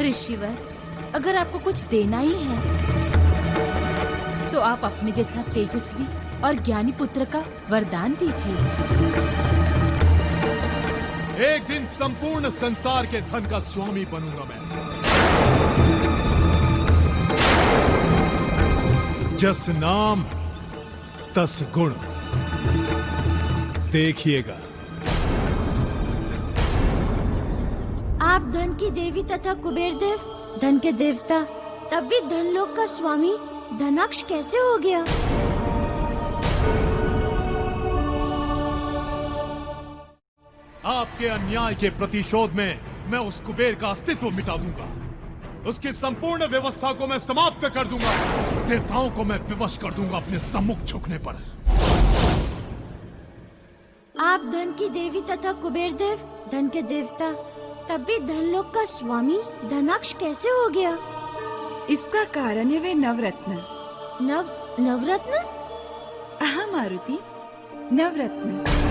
ऋषिवर, अगर आपको कुछ देना ही है तो आप अपने जैसा तेजस्वी और ज्ञानी पुत्र का वरदान दीजिए। एक दिन संपूर्ण संसार के धन का स्वामी बनूंगा मैं। जस नाम तस गुण, देखिएगा। आप धन की देवी तथा कुबेर देव, धन के देवता, तब भी धनलोक का स्वामी धनाक्ष कैसे हो गया? आपके अन्याय के प्रतिशोध में मैं उस कुबेर का अस्तित्व मिटा दूंगा। उसकी संपूर्ण व्यवस्था को मैं समाप्त कर दूंगा। देवताओं को मैं विवश कर दूंगा अपने सम्मुख झुकने पर। आप धन की देवी तथा कुबेर देव, धन के देवता, तब भी धनलोक का स्वामी धनाक्ष कैसे हो गया? इसका कारण है वे नवरत्न। नवरत्न? हाँ मारुति, नवरत्न।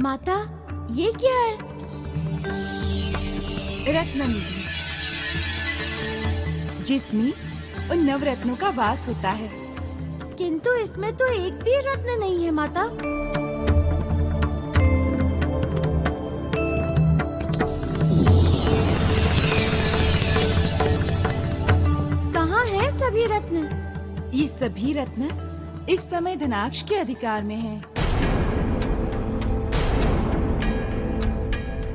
माता, ये क्या है? रत्ननिधि, जिसमें उन नवरत्नों का वास होता है। किंतु इसमें तो एक भी रत्न नहीं है माता। कहाँ है सभी रत्न? ये सभी रत्न इस समय धनाक्ष के अधिकार में हैं।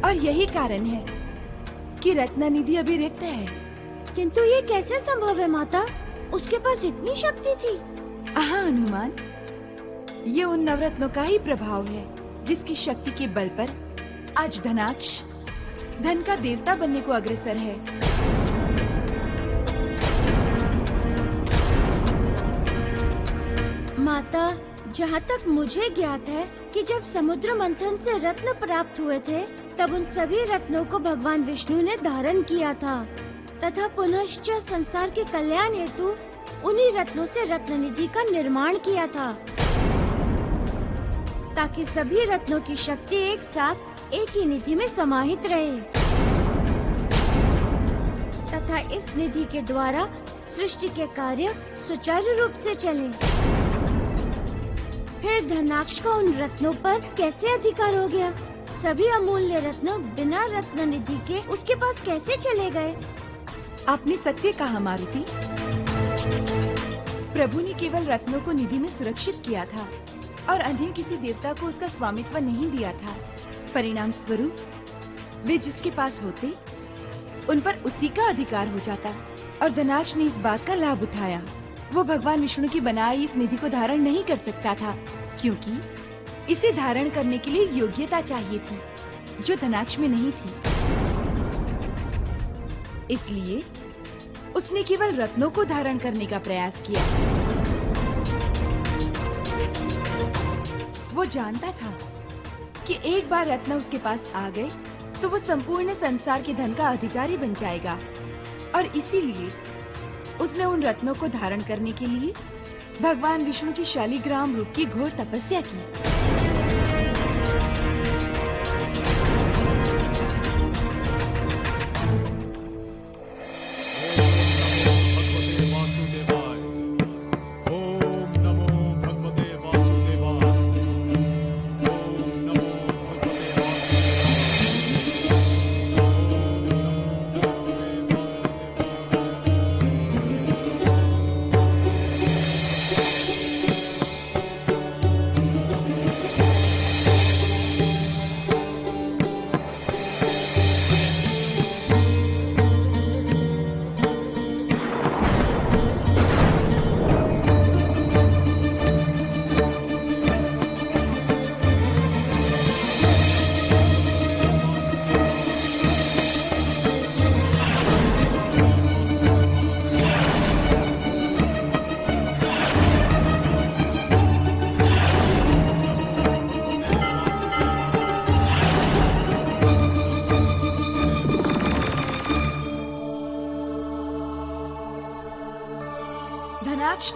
और यही कारण है कि रत्ननिधि अभी रिक्त है। किंतु ये कैसे संभव है माता? उसके पास इतनी शक्ति थी। हाँ हनुमान, ये उन नवरत्नों का ही प्रभाव है, जिसकी शक्ति के बल पर आज धनाक्ष धन का देवता बनने को अग्रसर है। माता, जहाँ तक मुझे ज्ञात है कि जब समुद्र मंथन से रत्न प्राप्त हुए थे, तब उन सभी रत्नों को भगवान विष्णु ने धारण किया था तथा पुनश्च संसार के कल्याण हेतु उन्हीं रत्नों से रत्ननिधि का निर्माण किया था, ताकि सभी रत्नों की शक्ति एक साथ एक ही निधि में समाहित रहे तथा इस निधि के द्वारा सृष्टि के कार्य सुचारू रूप से चले। फिर धनाक्ष का उन रत्नों पर कैसे अधिकार हो गया? सभी अमूल्य रत्न बिना रत्न निधि के उसके पास कैसे चले गए? आपने सत्य कहा मारुति। प्रभु ने केवल रत्नों को निधि में सुरक्षित किया था और अन्य किसी देवता को उसका स्वामित्व नहीं दिया था। परिणाम स्वरूप वे जिसके पास होते उन पर उसी का अधिकार हो जाता और धनाक्ष ने इस बात का लाभ उठाया। वो भगवान विष्णु की बनाई इस निधि को धारण नहीं कर सकता था, क्योंकि इसे धारण करने के लिए योग्यता चाहिए थी, जो धनाक्ष में नहीं थी। इसलिए उसने केवल रत्नों को धारण करने का प्रयास किया। वो जानता था कि एक बार रत्न उसके पास आ गए तो वो संपूर्ण संसार के धन का अधिकारी बन जाएगा, और इसीलिए उसने उन रत्नों को धारण करने के लिए भगवान विष्णु की शालिग्राम रूप की घोर तपस्या की।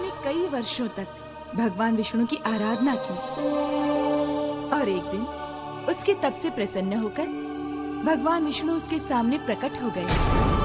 ने कई वर्षों तक भगवान विष्णु की आराधना की और एक दिन उसके तप से प्रसन्न होकर भगवान विष्णु उसके सामने प्रकट हो गए।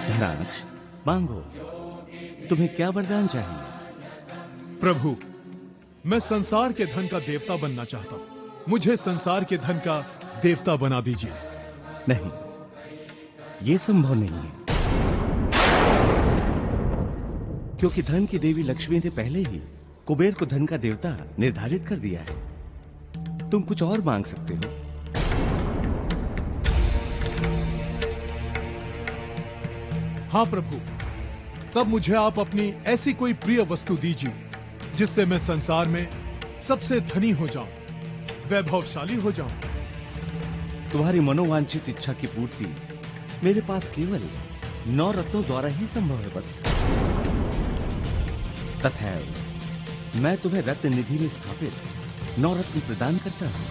धनाक्ष, मांगो, तुम्हें क्या वरदान चाहिए? प्रभु, मैं संसार के धन का देवता बनना चाहता हूं। मुझे संसार के धन का देवता बना दीजिए। नहीं, ये संभव नहीं है, क्योंकि धन की देवी लक्ष्मी ने पहले ही कुबेर को धन का देवता निर्धारित कर दिया है। तुम कुछ और मांग सकते हो। हाँ प्रभु, तब मुझे आप अपनी ऐसी कोई प्रिय वस्तु दीजिए जिससे मैं संसार में सबसे धनी हो जाऊं, वैभवशाली हो जाऊं। तुम्हारी मनोवांछित इच्छा की पूर्ति मेरे पास केवल 9 रत्नों द्वारा ही संभव है वत्स। तथैव मैं तुम्हें रत्न निधि में स्थापित 9 रत्न प्रदान करता हूं।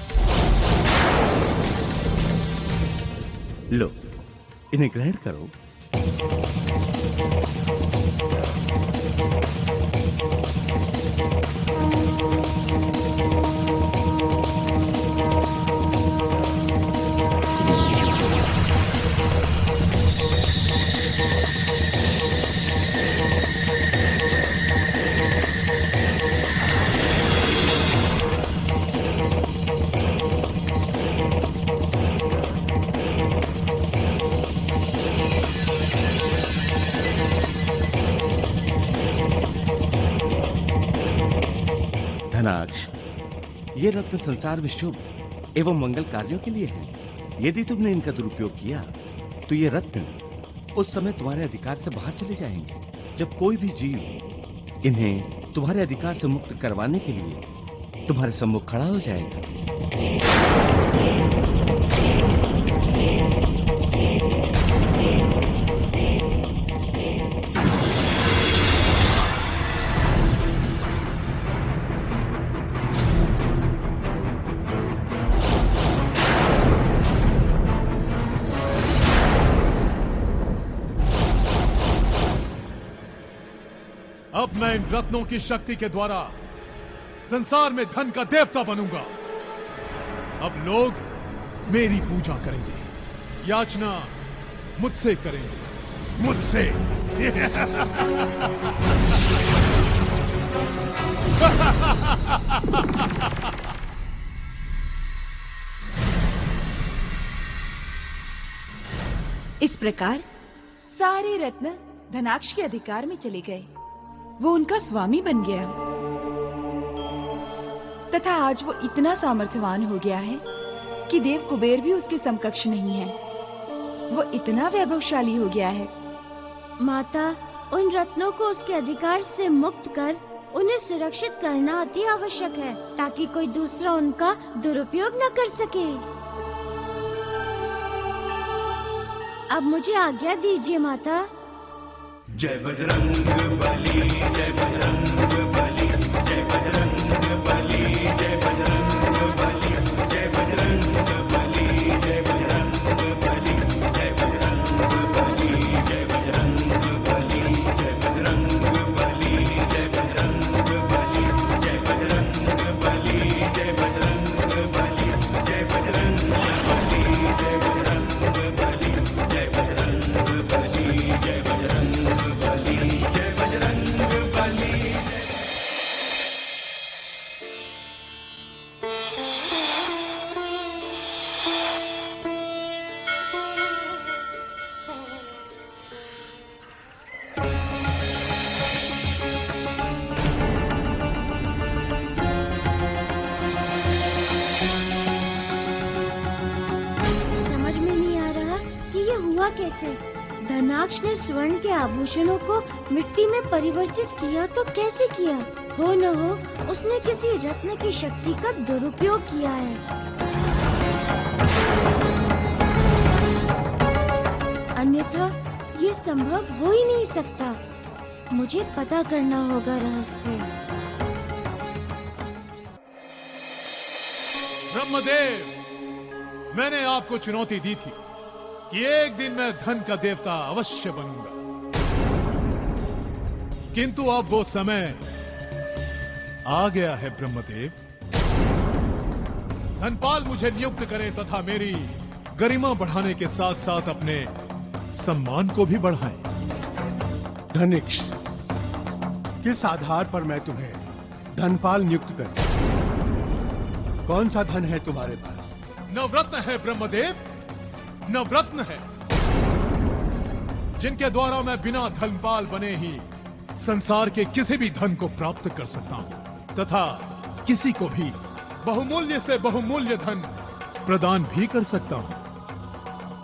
लो, इन्हें ग्रहण करो। धनाक्ष, ये रत्न संसार में शुभ एवं मंगल कार्यों के लिए है। यदि तुमने इनका दुरुपयोग किया तो ये रत्न उस समय तुम्हारे अधिकार से बाहर चले जाएंगे, जब कोई भी जीव इन्हें तुम्हारे अधिकार से मुक्त करवाने के लिए तुम्हारे सम्मुख खड़ा हो जाएगा। अब मैं इन रत्नों की शक्ति के द्वारा संसार में धन का देवता बनूंगा। अब लोग मेरी पूजा करेंगे, याचना मुझसे करेंगे, मुझसे। इस प्रकार सारे रत्न धनाक्ष के अधिकार में चले गए। वो उनका स्वामी बन गया तथा आज वो इतना सामर्थ्यवान हो गया है कि देव कुबेर भी उसके समकक्ष नहीं है। वो इतना वैभवशाली हो गया है। माता, उन रत्नों को उसके अधिकार से मुक्त कर उन्हें सुरक्षित करना अति आवश्यक है, ताकि कोई दूसरा उनका दुरुपयोग न कर सके। अब मुझे आज्ञा दीजिए माता। जय बजरंग बली, जय बजरंग बली, जय बजरंग बली, जय बजरंग बली, जय बजरंग बली, जय बजरंग बली, जय बजरंग बली, जय बजरंग बली, जय बजरंग बली, जय बजरंग बली, जय बजरंग बली, जय बजरंग बली, जय बजरंग बली, जय बजरंग बली, जय बजरंग बली, जय बजरंग बली, जय बजरंग बली। धनाक्ष ने स्वर्ण के आभूषणों को मिट्टी में परिवर्तित किया तो कैसे किया? हो न हो उसने किसी रत्न की शक्ति का दुरुपयोग किया है। अन्यथा ये संभव हो ही नहीं सकता। मुझे पता करना होगा रहस्य। ब्रह्मदेव, मैंने आपको चुनौती दी थी कि एक दिन मैं धन का देवता अवश्य बनूंगा, किंतु अब वो समय आ गया है ब्रह्मदेव। धनपाल मुझे नियुक्त करें तथा मेरी गरिमा बढ़ाने के साथ साथ अपने सम्मान को भी बढ़ाएं। धनिक्ष, किस आधार पर मैं तुम्हें धनपाल नियुक्त करूं? कौन सा धन है तुम्हारे पास? नवरत्न है ब्रह्मदेव, नवरत्न है, जिनके द्वारा मैं बिना धनपाल बने ही संसार के किसी भी धन को प्राप्त कर सकता हूं तथा किसी को भी बहुमूल्य से बहुमूल्य धन प्रदान भी कर सकता हूं।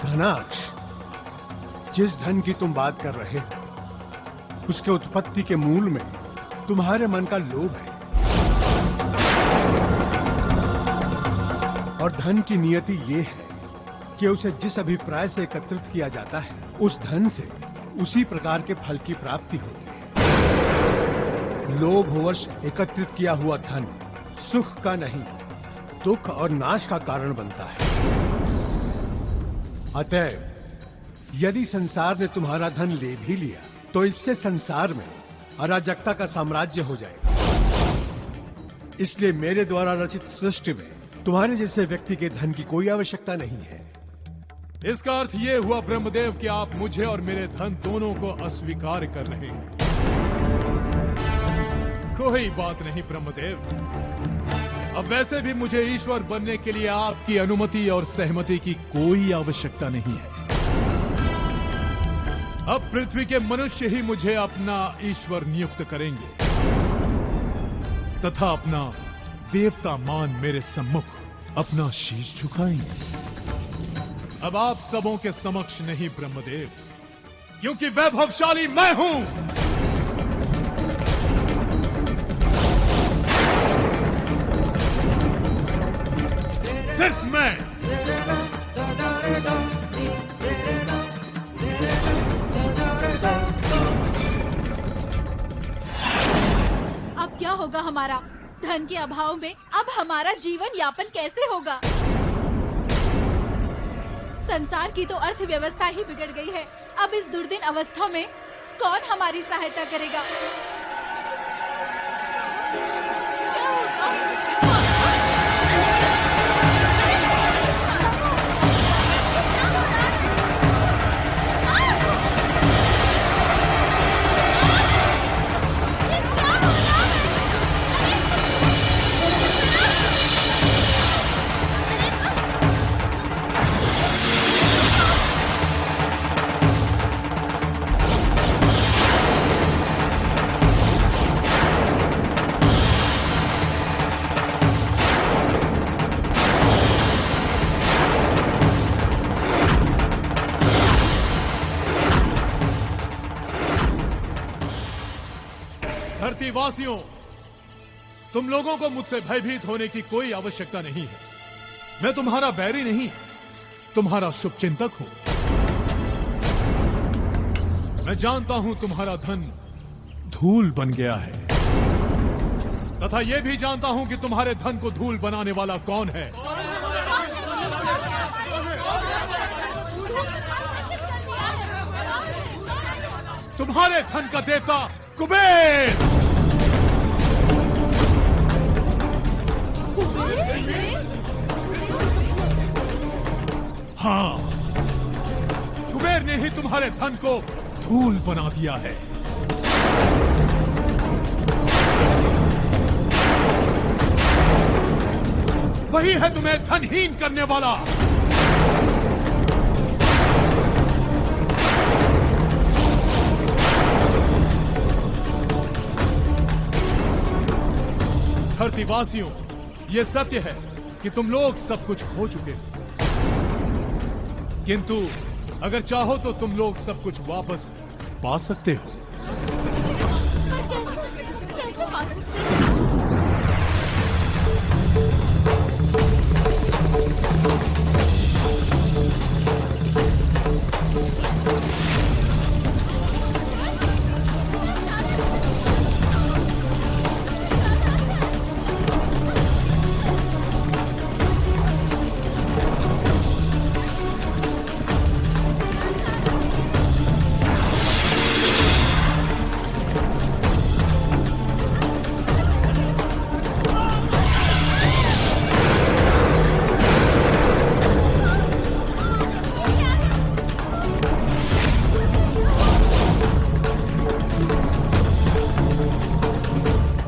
धनाक्ष, जिस धन की तुम बात कर रहे हो उसके उत्पत्ति के मूल में तुम्हारे मन का लोभ है, और धन की नियति ये है कि उसे जिस अभिप्राय से एकत्रित किया जाता है उस धन से उसी प्रकार के फल की प्राप्ति होती है। लोभवश एकत्रित किया हुआ धन सुख का नहीं, दुख और नाश का कारण बनता है। अतएव यदि संसार ने तुम्हारा धन ले भी लिया तो इससे संसार में अराजकता का साम्राज्य हो जाएगा। इसलिए मेरे द्वारा रचित सृष्टि में तुम्हारे जैसे व्यक्ति के धन की कोई आवश्यकता नहीं है। इसका अर्थ यह हुआ ब्रह्मदेव कि आप मुझे और मेरे धन दोनों को अस्वीकार कर रहे हैं। कोई बात नहीं ब्रह्मदेव, अब वैसे भी मुझे ईश्वर बनने के लिए आपकी अनुमति और सहमति की कोई आवश्यकता नहीं है। अब पृथ्वी के मनुष्य ही मुझे अपना ईश्वर नियुक्त करेंगे तथा अपना देवता मान मेरे सम्मुख अपना शीश झुकाएंगे। अब आप सबों के समक्ष नहीं ब्रह्मदेव, क्योंकि वैभवशाली मैं हूं। सिर्फ मैं। अब क्या होगा हमारा? धन के अभाव में अब हमारा जीवन यापन कैसे होगा? संसार की तो अर्थव्यवस्था ही बिगड़ गई है। अब इस दुर्दिन अवस्था में कौन हमारी सहायता करेगा? क्या होगा? वासियों, तुम लोगों को मुझसे भयभीत होने की कोई आवश्यकता नहीं है। मैं तुम्हारा बैरी नहीं, तुम्हारा शुभचिंतक हूं। मैं जानता हूं तुम्हारा धन धूल बन गया है तथा यह भी जानता हूं कि तुम्हारे धन को धूल बनाने वाला कौन है। तुम्हारे धन का देवता कुबेर। हाँ, कुबेर ने ही तुम्हारे धन को धूल बना दिया है। वही है तुम्हें धनहीन करने वाला। धरतीवासियों, यह सत्य है कि तुम लोग सब कुछ खो चुके हो, किंतु अगर चाहो तो तुम लोग सब कुछ वापस पा सकते हो। पर कैसे पा सकते हैं?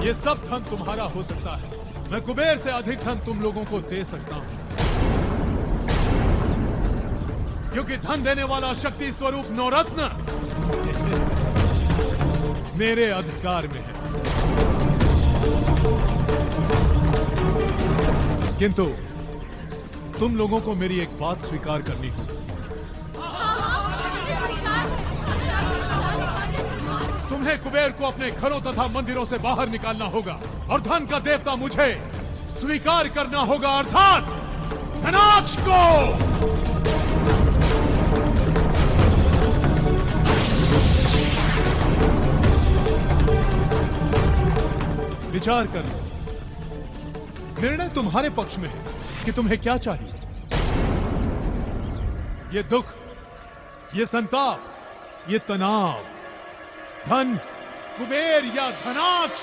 ये सब धन तुम्हारा हो सकता है। मैं कुबेर से अधिक धन तुम लोगों को दे सकता हूं, क्योंकि धन देने वाला शक्ति स्वरूप नवरत्न मेरे अधिकार में है। किंतु तुम लोगों को मेरी एक बात स्वीकार करनी होगी। तुम्हें कुबेर को अपने घरों तथा मंदिरों से बाहर निकालना होगा और धन का देवता मुझे स्वीकार करना होगा, अर्थात धनाक्ष को। विचार कर लो, निर्णय तुम्हारे पक्ष में है कि तुम्हें क्या चाहिए। ये दुख, ये संताप, ये तनाव, धन, कुबेर या धनाक्ष।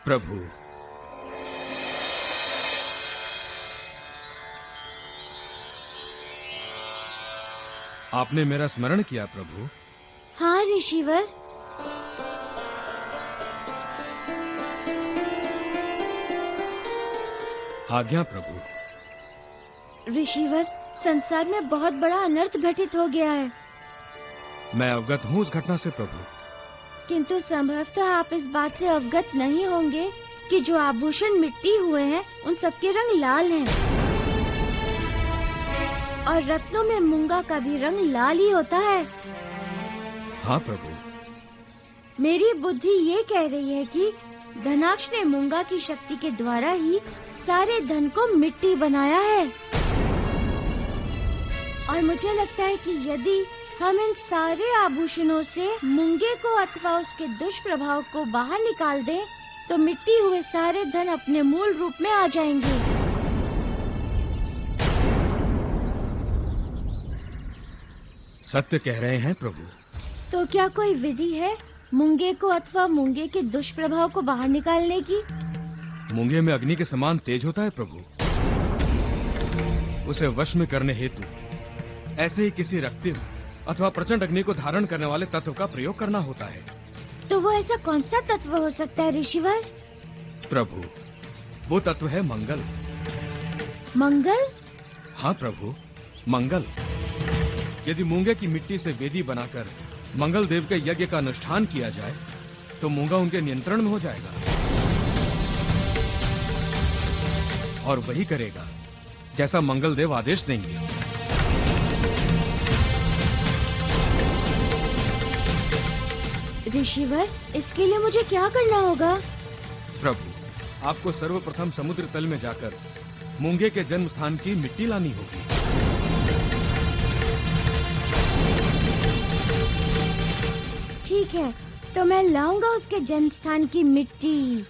प्रभु, आपने मेरा स्मरण किया प्रभु। हाँ ऋषिवर। आज्ञा प्रभु। ऋषिवर, संसार में बहुत बड़ा अनर्थ घटित हो गया है। मैं अवगत हूं उस घटना से प्रभु। किंतु संभवतः आप इस बात से अवगत नहीं होंगे कि जो आभूषण मिट्टी हुए हैं उन सबके रंग लाल हैं, और रत्नों में मूंगा का भी रंग लाल ही होता है। हाँ प्रभु। मेरी बुद्धि ये कह रही है कि धनाक्ष ने मूंगा की शक्ति के द्वारा ही सारे धन को मिट्टी बनाया है, और मुझे लगता है कि यदि हम इन सारे आभूषणों से मूंगे को अथवा उसके दुष्प्रभाव को बाहर निकाल दें, तो मिट्टी हुए सारे धन अपने मूल रूप में आ जाएंगे। सत्य कह रहे हैं प्रभु। तो क्या कोई विधि है मूंगे को अथवा मूंगे के दुष्प्रभाव को बाहर निकालने की? मूंगे में अग्नि के समान तेज होता है प्रभु। उसे वश में करने हेतु ऐसे ही किसी रक्तिम अथवा प्रचंड अग्नि को धारण करने वाले तत्व का प्रयोग करना होता है। तो वो ऐसा कौन सा तत्व हो सकता है ऋषिवर? प्रभु, वो तत्व है मंगल। मंगल? हाँ प्रभु, मंगल। यदि मूंगे की मिट्टी से वेदी बनाकर मंगल देव के यज्ञ का अनुष्ठान किया जाए तो मूंगा उनके नियंत्रण में हो जाएगा और वही करेगा जैसा मंगल देव आदेश देंगे। ऋषिवर, इसके लिए मुझे क्या करना होगा? प्रभु, आपको सर्वप्रथम समुद्र तल में जाकर मूंगे के जन्म स्थान की मिट्टी लानी होगी। ठीक है, तो मैं लाऊंगा उसके जन्म स्थान की मिट्टी।